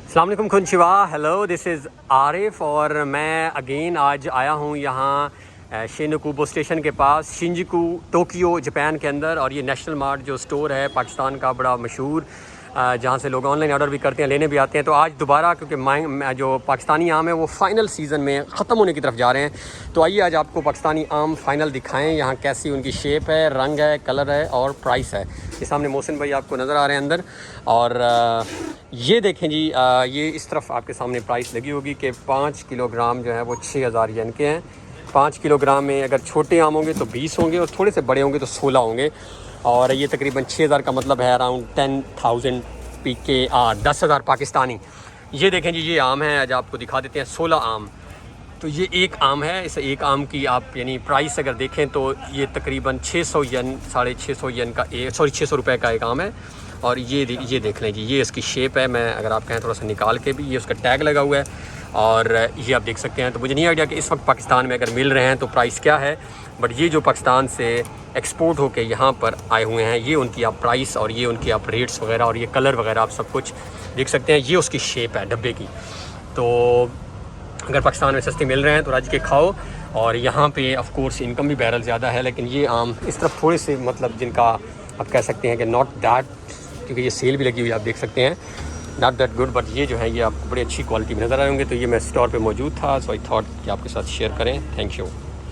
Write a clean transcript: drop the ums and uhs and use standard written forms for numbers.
अस्सलाम वालेकुम खुनशिवा, hello, this is Arif और मैं अगेन आज आया हूँ यहाँ शिनजुकू स्टेशन के पास, शिंजुकू टोक्यो जापान के अंदर। और ये नेशनल मार्ट जो स्टोर है पाकिस्तान का बड़ा मशहूर, जहाँ से लोग ऑनलाइन ऑर्डर भी करते हैं, लेने भी आते हैं। तो आज दोबारा क्योंकि जो पाकिस्तानी आम है वो फ़ाइनल सीज़न में ख़त्म होने की तरफ जा रहे हैं, तो आइए आज आपको पाकिस्तानी आम फ़ाइनल दिखाएं, यहाँ कैसी उनकी शेप है, रंग है, कलर है और प्राइस है। ये सामने मोहसिन भाई आपको नज़र आ रहे हैं अंदर। और ये देखें जी, ये इस तरफ आपके सामने प्राइस लगी होगी कि 5 किलोग्राम जो है वो 6000 येन के हैं। 5 किलोग्राम में अगर छोटे आम होंगे तो 20 होंगे और थोड़े से बड़े होंगे तो 16 होंगे। और ये तकरीबन 6000 का मतलब है अराउंड 10,000 PKR, 10,000 पाकिस्तानी। ये देखें जी, ये आम है, आज आपको दिखा देते हैं 16 आम। तो ये एक आम है, इस एक आम की आप यानी प्राइस अगर देखें तो ये तकरीबन 600 येन, 650 येन का 600 रुपये का एक आम है। और ये देख लें जी, ये इसकी शेप है। मैं अगर आप कहें थोड़ा सा निकाल के भी, ये उसका टैग लगा हुआ है और ये आप देख सकते हैं। तो मुझे नहीं आइडिया कि इस वक्त पाकिस्तान में अगर मिल रहे हैं तो प्राइस क्या है, बट ये जो पाकिस्तान से एक्सपोर्ट होके यहाँ पर आए हुए हैं, ये उनकी आप प्राइस और ये उनकी आप रेट्स वगैरह और ये कलर वगैरह आप सब कुछ देख सकते हैं। ये उसकी शेप है डब्बे की। तो अगर पाकिस्तान में सस्ते मिल रहे हैं तो रज के खाओ। और यहाँ पे ऑफ कोर्स इनकम भी बहरहाल ज़्यादा है, लेकिन ये आम इस तरफ थोड़े से मतलब जिनका आप कह सकते हैं कि नॉट दैट, क्योंकि ये सेल भी लगी हुई है, आप देख सकते हैं, नॉट दैट गुड, बट ये जो है ये आपको बड़ी अच्छी क्वालिटी में नज़र आए होंगे। तो ये मैं स्टोर पे मौजूद था, सो आई थॉट कि आपके साथ शेयर करें। Thank you.